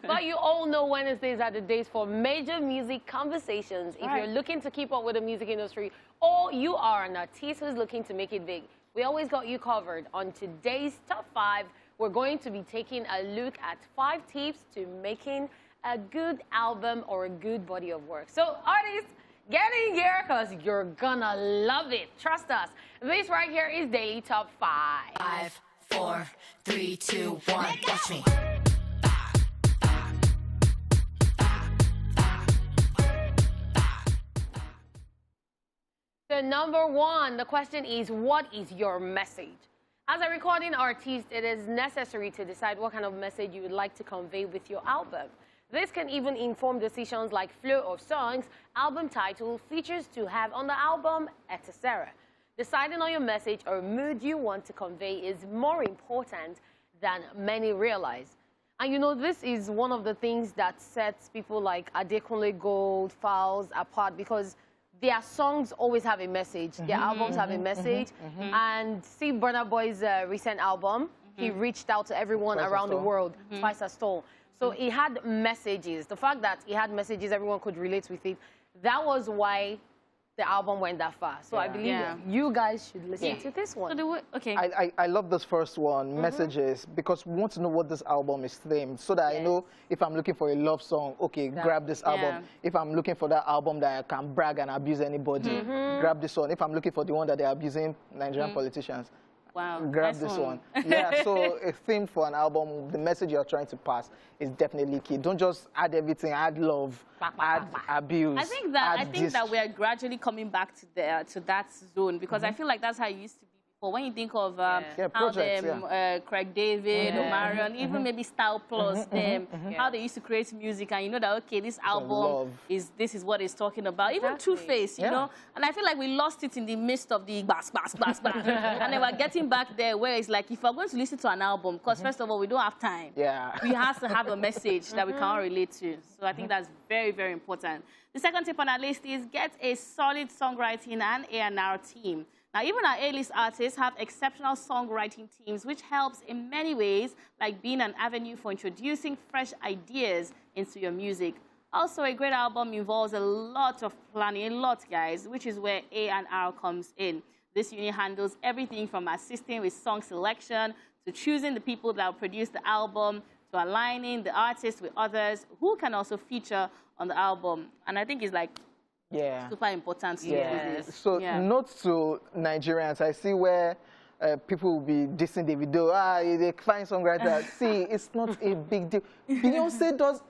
But you all know Wednesdays are the days for major music conversations. If you're looking to keep up with the music industry, or you are an artist who's looking to make it big, we always got you covered. On today's Top 5, we're going to be taking a look at 5 tips to making a good album or a good body of work. So artists, get in here because you're gonna love it. Trust us. This right here is Daily Top 5. 5, 4, 3, 2, 1, watch me. So number 1, the question is, what is your message? As a recording artist, it is necessary to decide what kind of message you would like to convey with your album. This can even inform decisions like flow of songs, album title, features to have on the album, etc. Deciding on your message or mood you want to convey is more important than many realize. And you know, this is one of the things that sets people like Adekunle Gold, Fowles apart, because their songs always have a message. Their albums have a message. And see Burna Boy's recent album, he reached out to everyone around the world, Twice as Tall. So it had messages. The fact that it had messages, everyone could relate with it. That was why the album went that far. So I believe you guys should listen to this one. So I love this first one, messages, because we want to know what this album is themed, so that I know if I'm looking for a love song, okay, grab this album. If I'm looking for that album that I can brag and abuse anybody, grab this one. If I'm looking for the one that they're abusing Nigerian politicians, grab this one. So a theme for an album, the message you're trying to pass is definitely key. Don't just add everything, add love, add abuse. I think that we are gradually coming back to that zone, because I feel like that's how it used to be before. When you think of how Craig David, Omarion, even maybe Style Plus, how they used to create music, and you know that, okay, this album this is what it's talking about. Even Two-Face, you know, and I feel like we lost it in the midst of the bass. And then we're getting back there where it's like, if we're going to listen to an album, because first of all, we don't have time. We have to have a message that we can all relate to. So I think that's very, very important. The second tip on our list is get a solid songwriting and A&R team. Now, even our A-list artists have exceptional songwriting teams, which helps in many ways, like being an avenue for introducing fresh ideas into your music. Also, a great album involves a lot of planning, a lot, guys, which is where A&R comes in. This unit handles everything from assisting with song selection to choosing the people that will produce the album to aligning the artist with others who can also feature on the album. And I think it's like super important to do this. So note to Nigerians, I see where people will be dissing the video. They find songwriters. See, it's not a big deal. Beyonce does.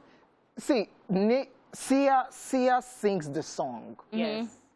See, Sia sings the song.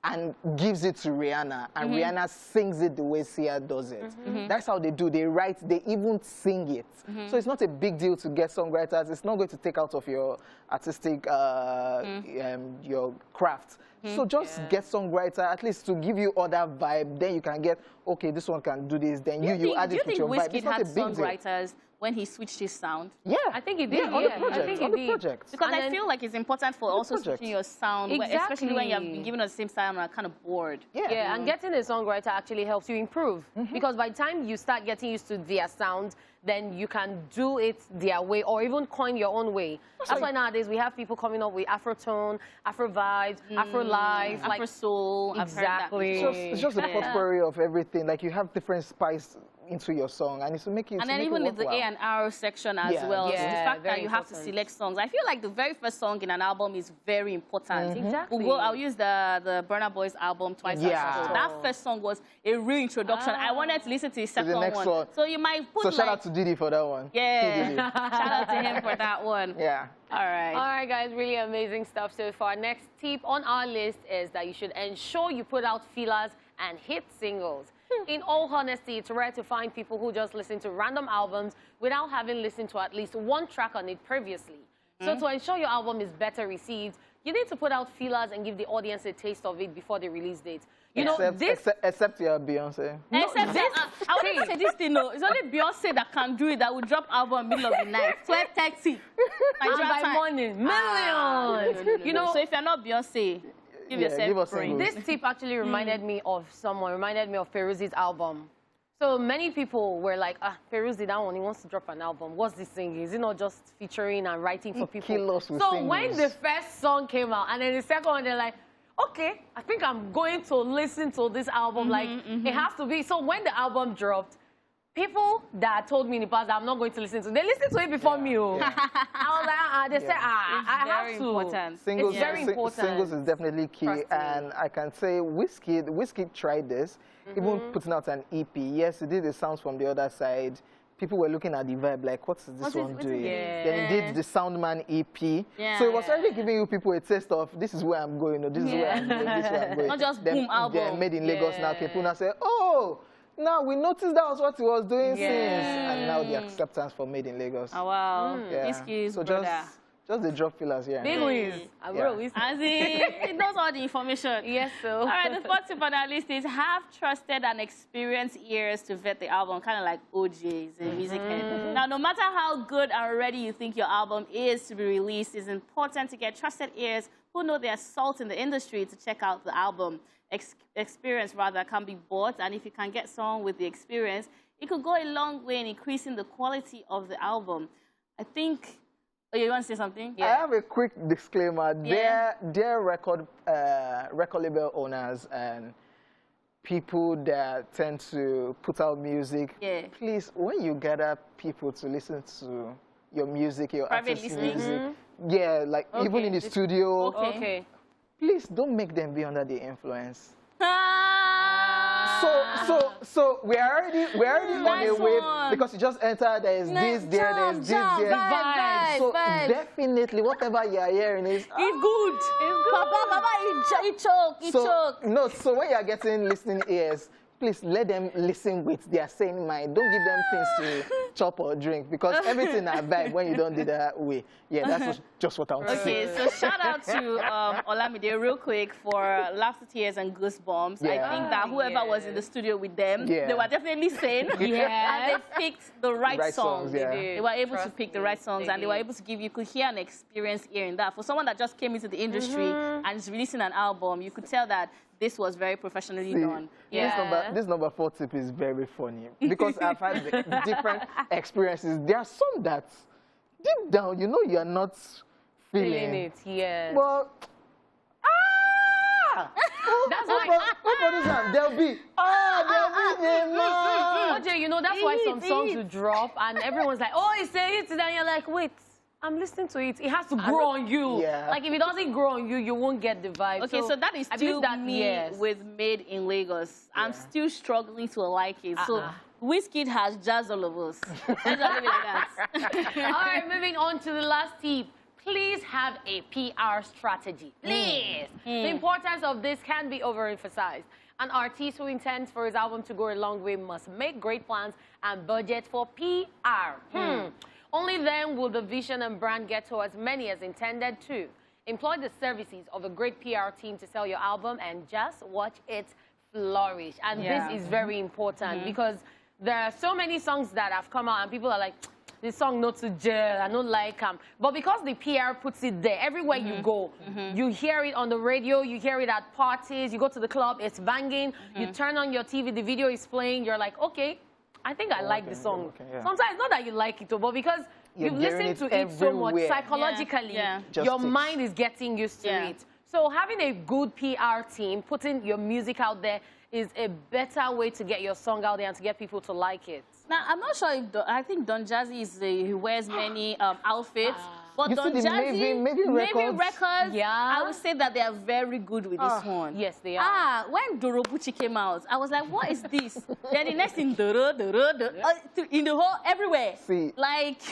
And gives it to Rihanna, and Rihanna sings it the way Sia does it. That's how they do. They write, they even sing it. So it's not a big deal to get songwriters. It's not going to take out of your artistic, your craft. So just get songwriter, at least to give you other vibe. Then you can get, okay, this one can do this. Then you add it with your vibe. It's not a big deal. Songwriters when he switched his sound? I think he did. On the project. Because I feel like it's important for also switching your sound, especially when you have been given the same sound and are kind of bored. And getting a songwriter actually helps you improve. Because by the time you start getting used to their sound, then you can do it their way or even coin your own way. That's why nowadays we have people coming up with Afro-tone, Afro-vibes, Afro-life, Afro-soul. Exactly. It's just a potpourri of everything. Like you have different spice into your song, and it's to make it. And then even in the A&R section as well. So the fact that you have to select songs. I feel like the very first song in an album is very important. Exactly. I'll use the Burna Boy's album Twice as Tall. That first song was a reintroduction. I wanted to listen to the second one. So you might put shout out to Diddy for that one. Shout out to him for that one. All right, guys, really amazing stuff so far. Next tip on our list is that you should ensure you put out fillers and hit singles. In all honesty, it's rare to find people who just listen to random albums without having listened to at least one track on it previously. So to ensure your album is better received, you need to put out feelers and give the audience a taste of it before the release date. You know, except you're Beyonce. Except this, I want to say this thing, no. It's only Beyonce that can do it, that will drop album in the middle of the night, 12:30. By morning, millions. You know, so if you're not Beyonce, give yourself a break. This tip actually reminded me of someone, reminded me of Peruzzi's album. So many people were like, Peruz did that one. He wants to drop an album. What's this thing? Is it not just featuring and writing for people? So when the first song came out and then the second one, they're like, okay, I think I'm going to listen to this album. It has to be. So when the album dropped, people that told me in the past that I'm not going to listen to, they listened to it before me. Yeah. I was like, they said, I have to. Important. Singles, it's very important. Singles is definitely key. And I can say Wizkid tried this, even putting out an EP. Yes, he did the sounds from the other side. People were looking at the vibe like, what's this one doing? Then he did the Soundman EP. Yeah. So it was already giving you people a taste of, this is where I'm going, or this is where I'm going, this is where I'm going. Not just boom album. Then Made in Lagos now. People now say, oh, now we noticed that was what he was doing since. And now the acceptance for Made in Lagos. Oh, wow. Excuse so just the drop fillers here. Big Wiz. I will Wiz. As he knows all the information. Yes, so. All right, the fourth tip on our list is have trusted and experienced ears to vet the album, kind of like OJs and music head. Now, no matter how good and ready you think your album is to be released, it's important to get trusted ears who know their salt in the industry to check out the album. Experience, rather, can be bought, and if you can get someone with the experience, it could go a long way in increasing the quality of the album. I think... Oh, you want to say something? I have a quick disclaimer. Dear record label owners and people that tend to put out music, please, when you gather people to listen to your music, your artist's music, like even in the studio, please don't make them be under the influence. So we're already on a wave because you just enter. There's this there, there's this there. So definitely, whatever you're hearing is it's good. It's good. Baba, he choke. No, so when you're getting listening ears, please let them listen with their sane mind. Don't give them things to chop or drink because everything I vibe when you don't do that way. Yeah, that's just what I want to say. Okay, so shout out to Olamide real quick for Laughter, Tears, and Goosebumps. I think that whoever was in the studio with them, they were definitely sane. And they picked the right songs. They were able to pick the right songs and they were able to give, you could hear an experienced ear in that. For someone that just came into the industry and is releasing an album, you could tell that this was very professionally done. This number 4 tip is very funny because I've had the different experiences. There are some that deep down, you know, you're not feeling it. Yeah. Well, that's why. There'll be. OJ, you know, that's why some songs will drop and everyone's like, oh, it's a hit, and you're like, wait. I'm listening to it. It has to grow on you. Yeah. Like, if it doesn't grow on you, you won't get the vibe. Okay, so that is still me with Made in Lagos. Yeah. I'm still struggling to like it. So Wizkid has jazzed all of us. Let's leave it like that. All right, moving on to the last tip. Please have a PR strategy. Please. The importance of this can be overemphasized. An artist who intends for his album to go a long way must make great plans and budget for PR. Only then will the vision and brand get to as many as intended to. Employ the services of a great PR team to sell your album and just watch it flourish. And this is very important because there are so many songs that have come out and people are like, this song not to gel, I don't like them. But because the PR puts it there, everywhere you go, you hear it on the radio, you hear it at parties, you go to the club, it's banging, you turn on your TV, the video is playing, you're like, okay, I think I like the song. Sometimes not that you like it, but because you've listened to it so much psychologically, your mind is getting used to it. So having a good PR team, putting your music out there is a better way to get your song out there and to get people to like it. Now, I'm not sure if, I think Don Jazzy is he wears many outfits. But Don Jazzy, maybe records, I would say that they are very good with this one. Yes, they are. When Dorobuchi came out, I was like, what is this? Then the next thing, in the whole, everywhere. See, like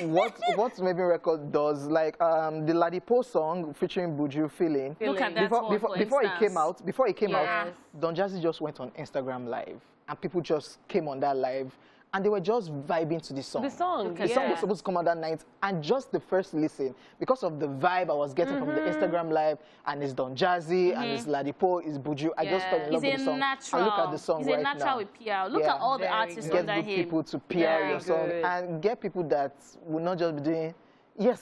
what maybe record does, like the Ladipo song featuring Buju, Feeling. Look at that before it came out, Don Jazzy just went on Instagram Live, and people just came on that live. And they were just vibing to the song. The song was supposed to come out that night. And just the first listen, because of the vibe I was getting from the Instagram Live, and it's Don Jazzy, and it's Ladipo, it's Buju, I just fell in love with the song. Natural. And look at the song right now. He's a natural with PR. Look at all the artists under him. Get people to PR your song. And get people that will not just be doing, yes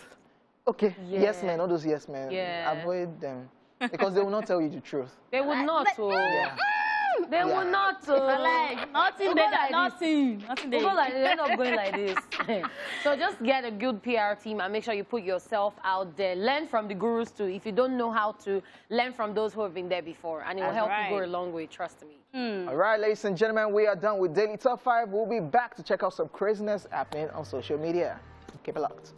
men, all those yes men. Avoid them. Because they will not tell you the truth. They would not. They will not. Like, nothing there, like nothing there. People like they end up going like this. So just get a good PR team and make sure you put yourself out there. Learn from the gurus too. If you don't know how to, learn from those who have been there before, and it will help you go a long way. Trust me. All right, ladies and gentlemen, we are done with Daily Top 5. We'll be back to check out some craziness happening on social media. Keep it locked.